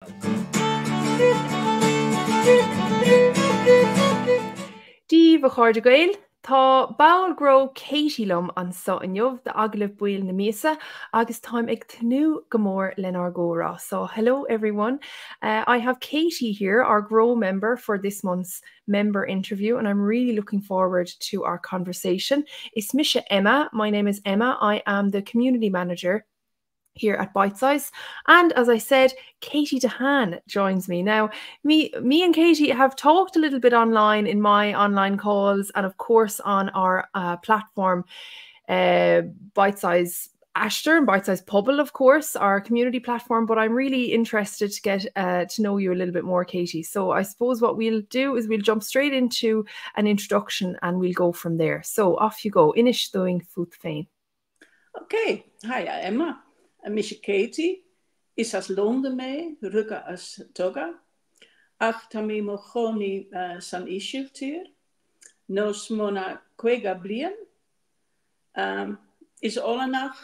Díomh a chuir de gail, Tá bail gro Katie lom an so inniuh de agaibh buil na míosa agus táim ag tnú gomór lenar góra. So hello everyone. I have Katie here, our Grow member for this month's member interview, and I'm really looking forward to our conversation. It's Misha Emma. My name is Emma. I am the community manager here at Bitesize. And as I said, Katie DeHaan joins me. Now, me and Katie have talked a little bit online in my online calls and of course on our platform, Bitesize Ashton and Bitesize Pobble, of course, our community platform, but I'm really interested to get to know you a little bit more, Katie. So I suppose what we'll do is we'll jump straight into an introduction and we'll go from there. So off you go. Inish doing Futh Fain. Okay. Hi, Emma. Misha Katie is as Londen mee, ruka as toga. Ach tami mochoni san ishiltir. Nos mona kwega blien. Is olanach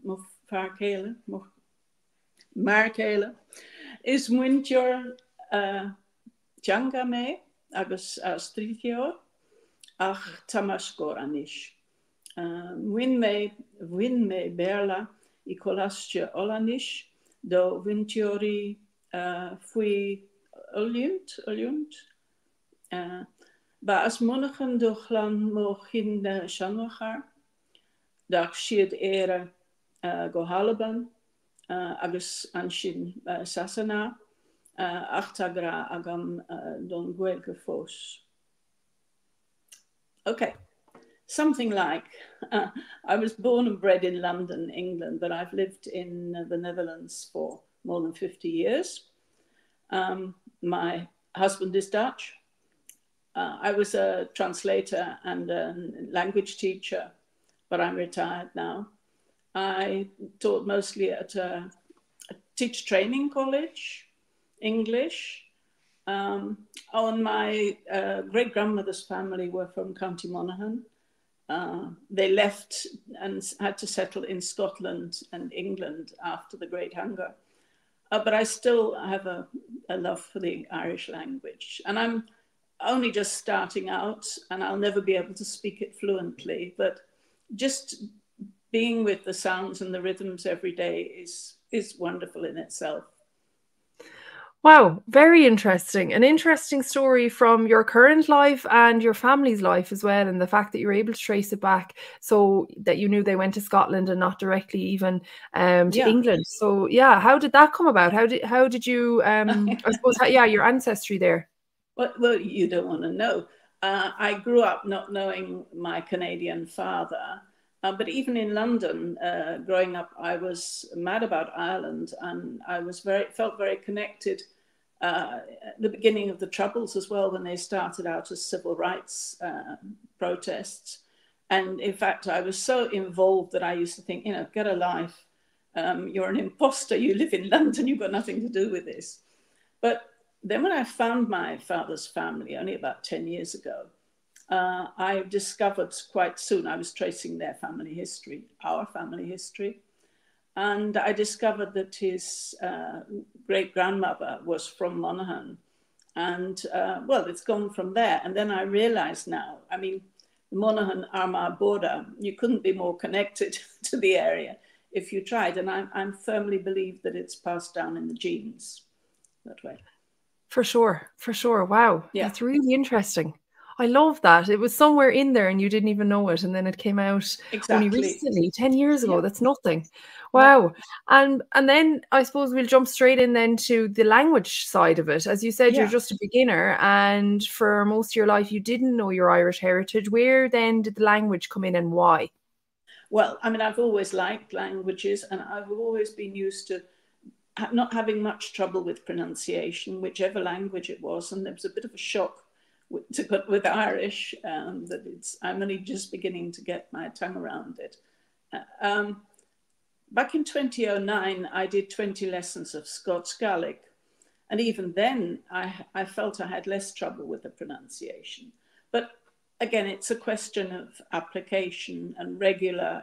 moch vaarkele, moch markele. Is mwintjor tjanga mee, agus as 3 jaar. Ach tamaskor anish. Win me berla. I kolastje olanish, do vintiori fui olynt. Ba as monnigen dochlan mochin shanwachar, dag shied ere go halaban, agus anshin sasana, achtagra agam don gwelke fos. Okay. Something like, I was born and bred in London, England, but I've lived in the Netherlands for more than 50 years. My husband is Dutch. I was a translator and a language teacher, but I'm retired now. I taught mostly at a teacher training college, English. My great-grandmother's family were from County Monaghan. They left and had to settle in Scotland and England after the Great Hunger. But I still have a love for the Irish language. And I'm only just starting out and I'll never be able to speak it fluently. But just being with the sounds and the rhythms every day is wonderful in itself. Wow, very interesting. An interesting story from your current life and your family's life as well, and the fact that you're able to trace it back so that you knew they went to Scotland and not directly even to England. So yeah, how did that come about? How did you I suppose your ancestry there? Well, you don't want to know. I grew up not knowing my Canadian father. But even in London, growing up, I was mad about Ireland, and I felt very connected at the beginning of the Troubles as well, when they started out as civil rights protests. And in fact, I was so involved that I used to think, get a life. You're an imposter. You live in London. You've got nothing to do with this. But then when I found my father's family, only about 10 years ago, I discovered quite soon, I was tracing their family history, our family history, and I discovered that his great-grandmother was from Monaghan. And, it's gone from there. And then I realized now, the Monaghan-Armagh border, you couldn't be more connected to the area if you tried. And I firmly believe that it's passed down in the genes that way. For sure. Wow. Yeah. That's really interesting. I love that. It was somewhere in there and you didn't even know it. And then it came out only recently, 10 years ago. Yeah. That's nothing. Wow. Yeah. And then I suppose we'll jump straight in then to the language side of it. As you said, you're just a beginner. And for most of your life, you didn't know your Irish heritage. Where then did the language come in and why? Well, I've always liked languages and I've always been used to not having much trouble with pronunciation, whichever language it was. And there was a bit of a shock with Irish, that I'm only just beginning to get my tongue around it. Back in 2009, I did 20 lessons of Scots Gaelic. And even then, I felt I had less trouble with the pronunciation. But again, it's a question of application and regular,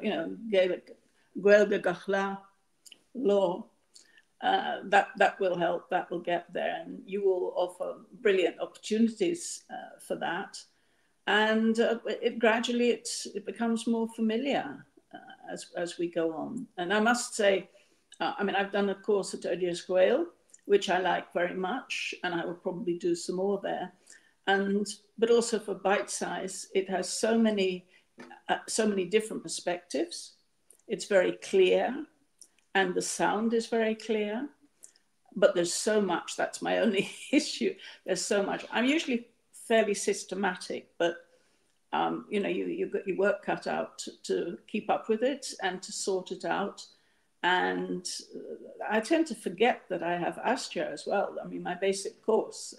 Gaelic, Gaeilge Gachla law. that will help, that will get there, and you will offer brilliant opportunities for that. And gradually it becomes more familiar as we go on. And I must say, I mean, I've done a course at Odious Gael, which I like very much, and I will probably do some more there. But also for Bite Size, it has so many different perspectives. It's very clear, and the sound is very clear. But there's so much. That's my only issue. There's so much. I'm usually fairly systematic, but you know, you've got your work cut out to keep up with it and to sort it out. And I tend to forget that I have Astya as well. I mean, my basic course,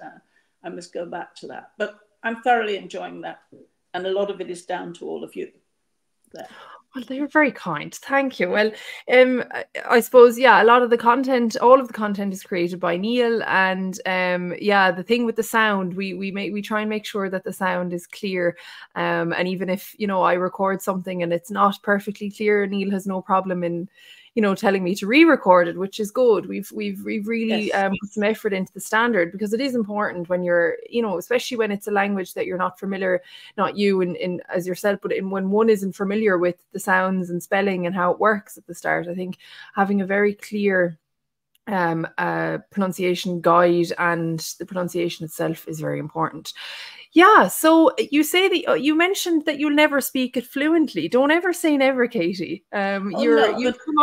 I must go back to that. But I'm thoroughly enjoying that. And a lot of it is down to all of you there. Well, you're very kind. Thank you. Well, I suppose, yeah, a lot of the content, all of the content is created by Neil. And yeah, the thing with the sound, we try and make sure that the sound is clear. And even if, you know, I record something and it's not perfectly clear, Neil has no problem in, you know, telling me to re-record it, which is good. We've really put some effort into the standard, because it is important when you're, you know, especially when it's a language that you're not familiar, not you in as yourself, but when one isn't familiar with the sounds and spelling and how it works at the start. I think having a very clear pronunciation guide and the pronunciation itself is very important. Yeah, so you say that you mentioned that you'll never speak it fluently. Don't ever say never, Katie. You've come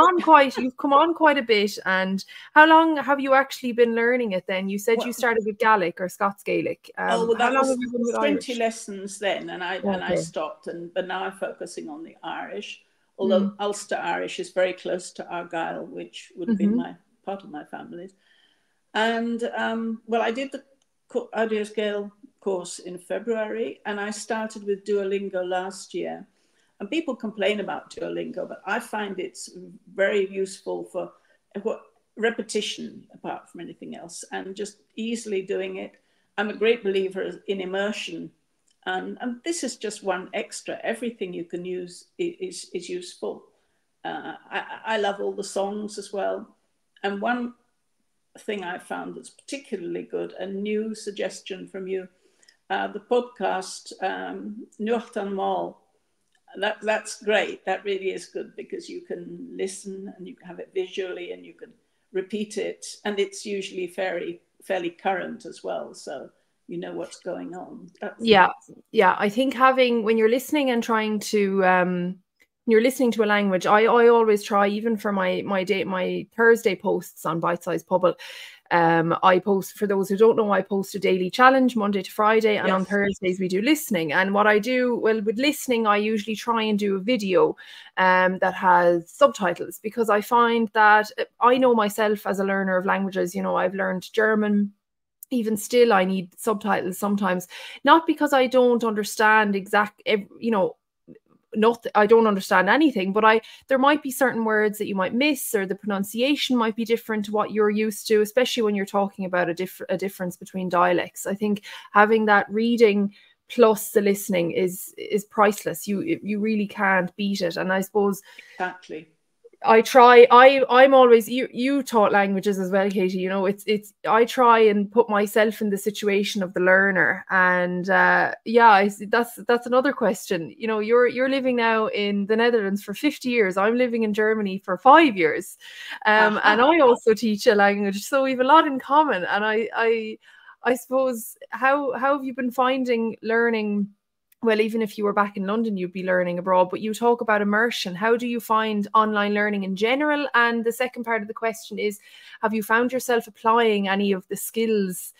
on quite a bit. And how long have you actually been learning it then? You said you started with Gaelic or Scots Gaelic. How long have you been with 20 Irish? lessons then, and I stopped, but now I'm focusing on the Irish. Although Ulster Irish is very close to Argyll, which would have been part of my family's. And well, I did the Odious Gael course in February, and I started with Duolingo last year. And people complain about Duolingo, but I find it's very useful for repetition apart from anything else, and just easily doing it. I'm a great believer in immersion, and this is just one extra. Everything you can use is useful. I love all the songs as well. And one thing I found that's particularly good, a new suggestion from you, the podcast Nuacht an Mall. That's great. That really is good, because you can listen and you can have it visually and you can repeat it, and it's usually fairly current as well, so you know what's going on. Yeah. I think when you're listening and trying to you're listening to a language, I always try, even for my Thursday posts on Bite Size Pobble. I post, for those who don't know, I post a daily challenge Monday to Friday, and on Thursdays we do listening. And what I do, well, with listening, I usually try and do a video that has subtitles, because I find that I know myself as a learner of languages, you know, I've learned German. Even still, I need subtitles sometimes, not because I don't understand I don't understand anything, but there might be certain words that you might miss, or the pronunciation might be different to what you're used to, especially when you're talking about a difference between dialects. I think having that reading plus the listening is priceless. You really can't beat it. And I suppose exactly. I try. I'm always, you taught languages as well, Katie. You know, I try and put myself in the situation of the learner. And that's another question. You know, you're living now in the Netherlands for 50 years. I'm living in Germany for 5 years, and I also teach a language, so we have a lot in common. And I suppose, how have you been finding learning? Well, even if you were back in London, you'd be learning abroad, but you talk about immersion. How do you find online learning in general? And the second part of the question is, have you found yourself applying any of the skills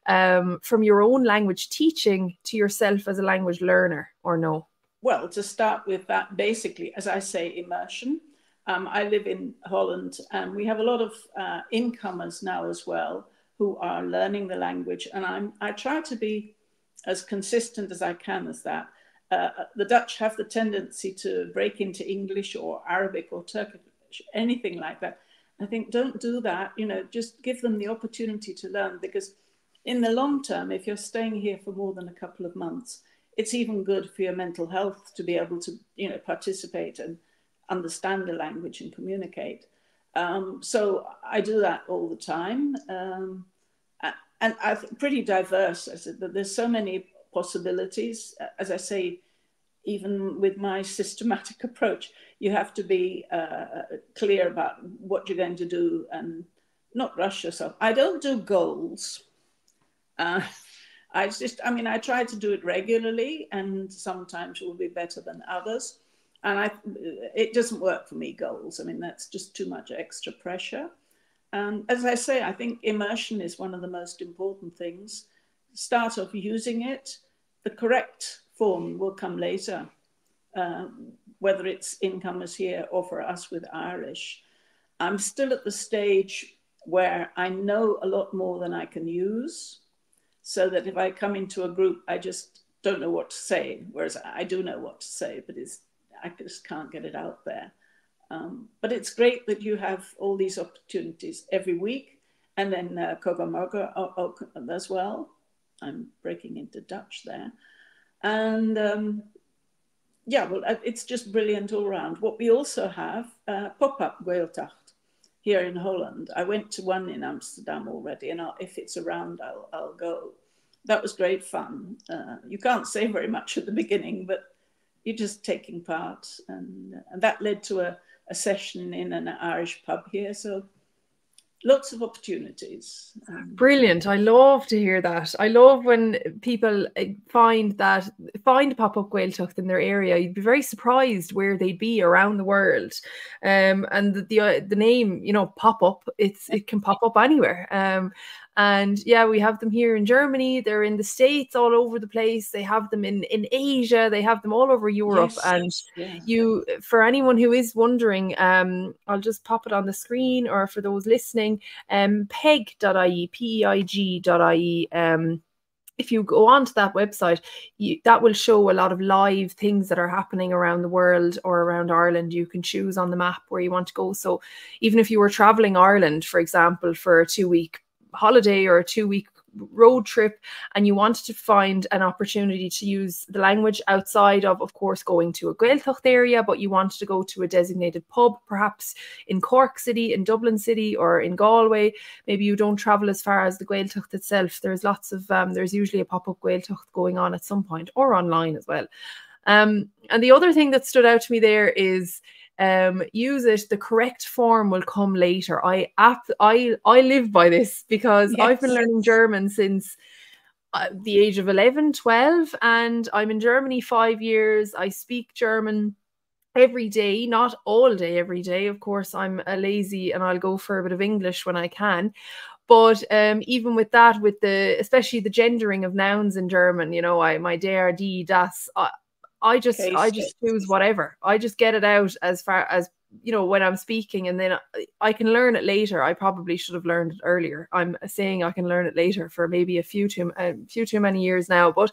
from your own language teaching to yourself as a language learner, or no? Well, to start with that, basically, as I say, immersion. I live in Holland, and we have a lot of incomers now as well who are learning the language. And I try to be as consistent as I can as that. The Dutch have the tendency to break into English or Arabic or Turkish, anything like that. I think don't do that, you know, just give them the opportunity to learn, because in the long term, if you're staying here for more than a couple of months, it's even good for your mental health to be able to, you know, participate and understand the language and communicate. So I do that all the time. And I think pretty diverse. I said that there's so many possibilities. As I say, even with my systematic approach, you have to be clear about what you're going to do and not rush yourself. I don't do goals. I try to do it regularly, and sometimes it will be better than others. And it doesn't work for me, goals. I mean, that's just too much extra pressure. And as I say, I think immersion is one of the most important things. Start off using it. The correct form will come later, whether it's incomers here or for us with Irish. I'm still at the stage where I know a lot more than I can use, so that if I come into a group, I just don't know what to say, whereas I do know what to say, but I just can't get it out there. But it's great that you have all these opportunities every week, and then Kogamoga as well. I'm breaking into Dutch there. And yeah, well, it's just brilliant all around. What we also have, pop-up Gaeltacht here in Holland. I went to one in Amsterdam already, and if it's around, I'll go. That was great fun. You can't say very much at the beginning, but you're just taking part. And that led to a session in an Irish pub here. So lots of opportunities. Brilliant. I love to hear that. I love when people find pop-up Gaeltacht in their area. You'd be very surprised where they'd be around the world. And the name, you know, pop-up, it can pop up anywhere. And yeah, we have them here in Germany. They're in the States, all over the place. They have them in Asia. They have them all over Europe. Yes, and yeah. For anyone who is wondering, I'll just pop it on the screen, or for those listening, peig.ie, peig.ie. If you go onto that website, that will show a lot of live things that are happening around the world or around Ireland. You can choose on the map where you want to go. So even if you were traveling Ireland, for example, for a 2-week holiday or a 2-week road trip, and you wanted to find an opportunity to use the language outside of course, going to a Gaeltacht area, but you wanted to go to a designated pub, perhaps in Cork City, in Dublin City, or in Galway. Maybe you don't travel as far as the Gaeltacht itself. There's lots of, there's usually a pop-up Gaeltacht going on at some point, or online as well. And the other thing that stood out to me there is, use it, the correct form will come later. I live by this, because yes. I've been learning German since the age of 11, 12, and I'm in Germany 5 years. I speak German every day, not all day every day. Of course, I'm a lazy and I'll go for a bit of English when I can. But even with that, especially the gendering of nouns in German, you know, my der, die, das, I just choose whatever. I just get it out as far as, you know, when I'm speaking, and then I can learn it later. I probably should have learned it earlier. I'm saying I can learn it later for maybe a few too many years now. But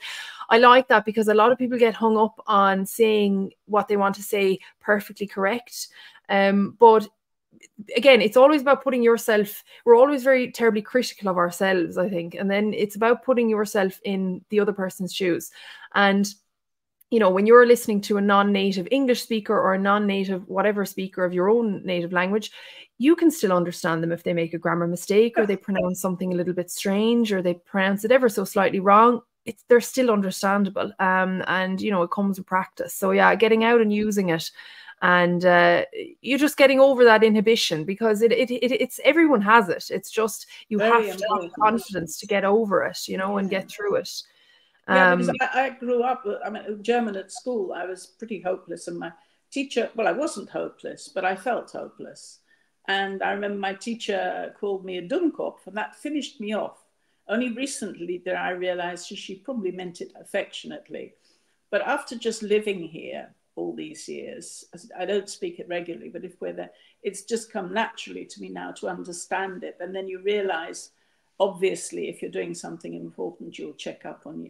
I like that, because a lot of people get hung up on saying what they want to say perfectly correct. But again, it's always about putting yourself, we're always very terribly critical of ourselves, I think. And then it's about putting yourself in the other person's shoes. And you know, when you're listening to a non-native English speaker or a non-native whatever speaker of your own native language, you can still understand them if they make a grammar mistake, or they pronounce something a little bit strange, or they pronounce it ever so slightly wrong. They're still understandable. And, you know, it comes with practice. So yeah, getting out and using it. And you're just getting over that inhibition, because it's everyone has it. It's just you have to have confidence to get over it, you know, and get through it. Yeah, because I grew up, German at school. I was pretty hopeless, and my teacher, well, I wasn't hopeless, but I felt hopeless. And I remember my teacher called me a Dummkopf, and that finished me off. Only recently did I realize she probably meant it affectionately. But after just living here all these years, I don't speak it regularly, but if we're there, it's just come naturally to me now to understand it. And then you realize, obviously, if you're doing something important, you'll check up on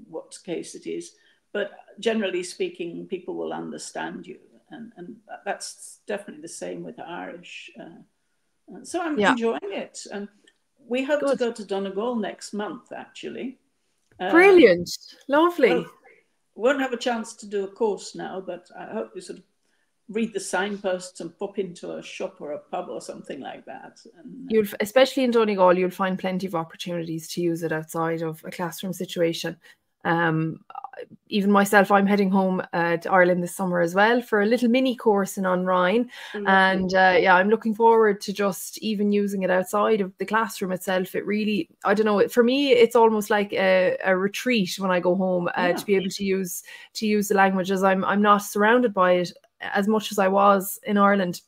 what case it is. But generally speaking, people will understand you. And that's definitely the same with Irish. So I'm enjoying it. And we hope to go to Donegal next month, actually. Brilliant. Lovely. Well, won't have a chance to do a course now, but I hope we sort of read the signposts and pop into a shop or a pub or something like that. And, You'll, especially in Donegal, you'll find plenty of opportunities to use it outside of a classroom situation. Um, Even myself, I'm heading home to Ireland this summer as well for a little mini course in An Rhein. And yeah, I'm looking forward to just even using it outside of the classroom itself. It really, I don't know, for me, it's almost like a retreat when I go home to be able to use the language, as I'm not surrounded by it as much as I was in Ireland.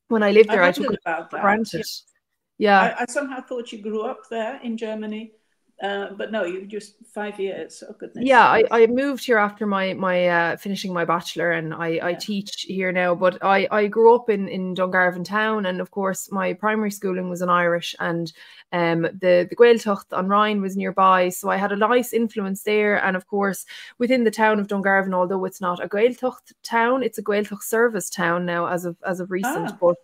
When I lived there, I took it for granted. Yeah. I somehow thought you grew up there in Germany. But no, you just 5 years. Oh goodness. Yeah, I moved here after my finishing my bachelor, and I teach here now. But I grew up in Dungarvan town, and of course my primary schooling was in Irish, and the Gaeltacht An Rhein was nearby, so I had a nice influence there. And of course within the town of Dungarvan, although it's not a Gaeltacht town, it's a Gaeltacht service town now as of recent. But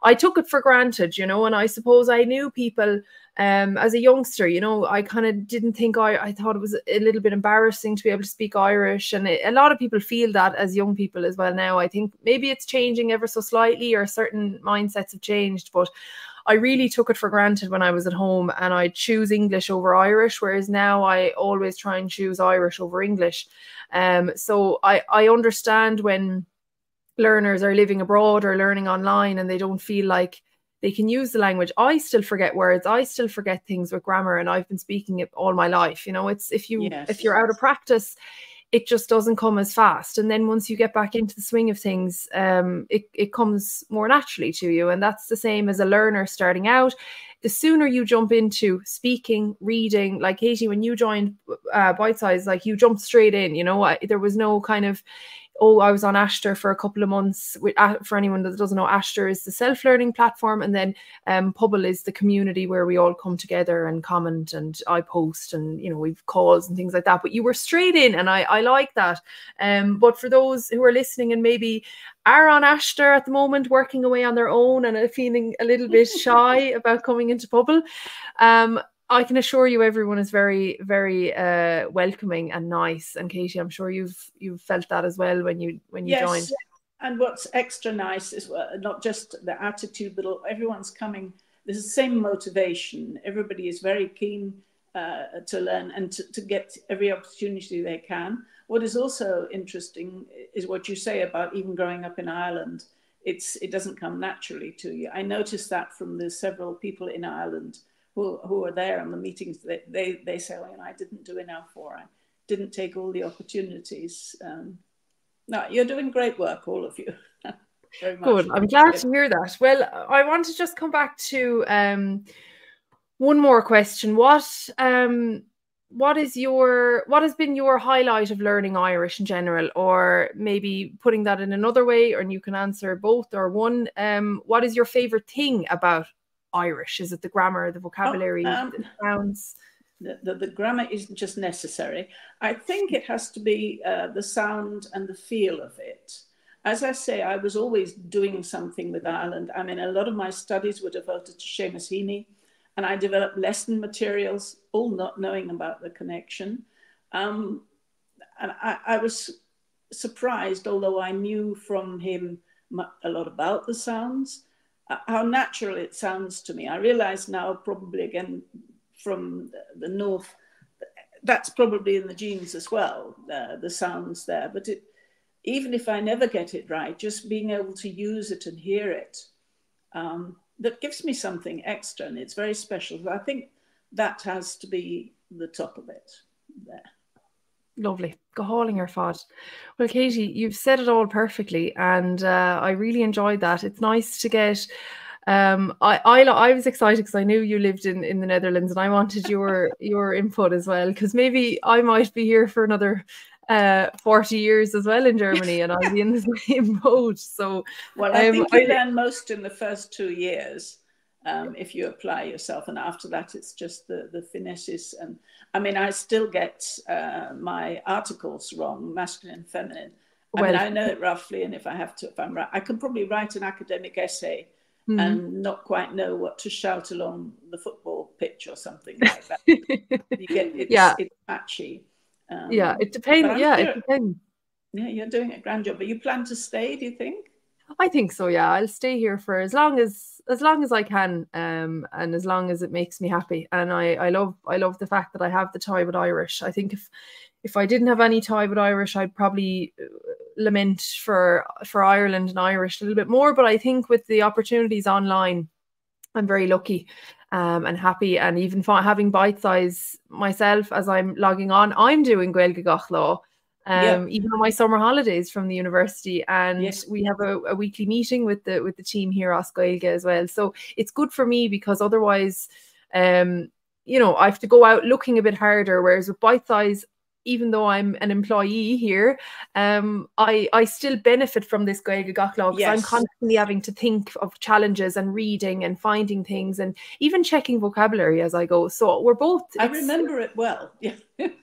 I took it for granted, and I suppose I knew people. As a youngster, I kind of didn't think I thought it was a little bit embarrassing to be able to speak Irish. And a lot of people feel that as young people as well now. I think maybe it's changing ever so slightly, or certain mindsets have changed. But I really took it for granted when I was at home, and I choose English over Irish, whereas now I always try and choose Irish over English. So I understand when learners are living abroad or learning online and they don't feel like they can use the language. I still forget words. I still forget things with grammar, and I've been speaking it all my life. It's if you're out of practice, it just doesn't come as fast. And then once you get back into the swing of things, it comes more naturally to you. And that's the same as a learner starting out. The sooner you jump into speaking, reading, like Katie, when you joined Bite Size, like you jumped straight in. There was no kind of, I was on Ashter for a couple of months. For anyone that doesn't know, Ashter is the self-learning platform, and then Pubble is the community where we all come together and comment, and I post, and we've calls and things like that. But you were straight in, and I like that. But for those who are listening and maybe are on Ashter at the moment, working away on their own and are feeling a little bit shy about coming into Pubble, I can assure you everyone is very, very welcoming and nice. And Katie, I'm sure you've felt that as well when you joined. And what's extra nice is not just the attitude, but everyone's coming. There's the same motivation. Everybody is very keen to learn and to get every opportunity they can. What is also interesting is what you say about even growing up in Ireland. It doesn't come naturally to you. I noticed that from the several people in Ireland who are there on the meetings. They say, I didn't do enough, or I didn't take all the opportunities. No, you're doing great work, all of you. Very much. Good. I'm glad to hear that. Well, I want to just come back to one more question. What has been your highlight of learning Irish in general, or maybe putting that in another way, or you can answer both or one. What is your favorite thing about Irish? Is it the grammar, the vocabulary, the sounds? The grammar isn't just necessary. I think it has to be the sound and the feel of it. As I say, I was always doing something with Ireland. I mean, a lot of my studies were devoted to Seamus Heaney, and I developed lesson materials, all not knowing about the connection. And I was surprised, although I knew from him a lot about the sounds, how natural it sounds to me. I realize now, probably again from the north, that's probably in the genes as well, the sounds there. But even if I never get it right, just being able to use it and hear it, that gives me something extra, and it's very special. But I think that has to be the top of it there. Lovely. Go hauling your fod. Well, Katie, you've said it all perfectly, and I really enjoyed that. It's nice to get. I was excited because I knew you lived in the Netherlands, and I wanted your input as well, because maybe I might be here for another 40 years as well in Germany, and I'll be in the same boat. So, well, I think you learn most in the first 2 years. If you apply yourself, and after that it's just the finesses. And I mean, I still get my articles wrong, masculine and feminine. I mean, I know it roughly, and if I'm right, I can probably write an academic essay and not quite know what to shout along the football pitch or something like that. You get it's patchy. It depends. It depends. Yeah, you're doing a grand job. But you plan to stay, do you think? I think so, yeah. I'll stay here for as long as I can, and as long as it makes me happy. And I love the fact that I have the tie with Irish. I think if I didn't have any tie with Irish, I'd probably lament for Ireland and Irish a little bit more. But I think with the opportunities online, I'm very lucky and happy. And even having bite size myself as I'm logging on, I'm doing Gaeilge Gach Law. Yeah. Even on my summer holidays from the university, and Yeah. we have a weekly meeting with the team here at Gaeilge as well. So it's good for me because otherwise, I have to go out looking a bit harder. Whereas with bite size, even though I'm an employee here, I still benefit from this Gaeilge Gach Law because I'm constantly having to think of challenges and reading and finding things and even checking vocabulary as I go. So we're both. I remember it well. Yeah.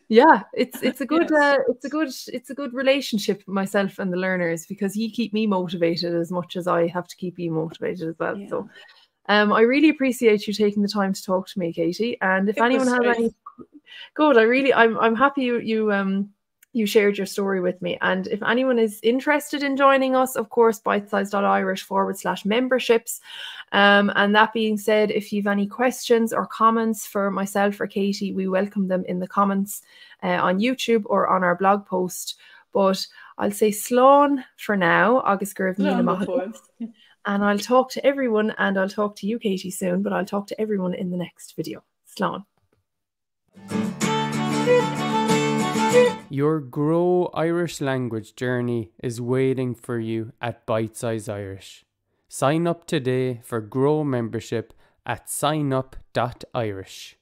Yeah, it's a good it's a good relationship myself and the learners because you keep me motivated as much as I have to keep you motivated as well. Yeah. So I really appreciate you taking the time to talk to me, Katie. And if anyone has any good, I'm happy you shared your story with me. And if anyone is interested in joining us, of course, bitesize.irish/memberships. And that being said, if you've any questions or comments for myself or Katie, we welcome them in the comments on YouTube or on our blog post. But I'll say slán for now, agus gurb and I'll talk to everyone, and I'll talk to you, Katie, soon, but I'll talk to everyone in the next video. Slán. Your Grow Irish language journey is waiting for you at Bite Size Irish. Sign up today for Grow membership at signup.irish.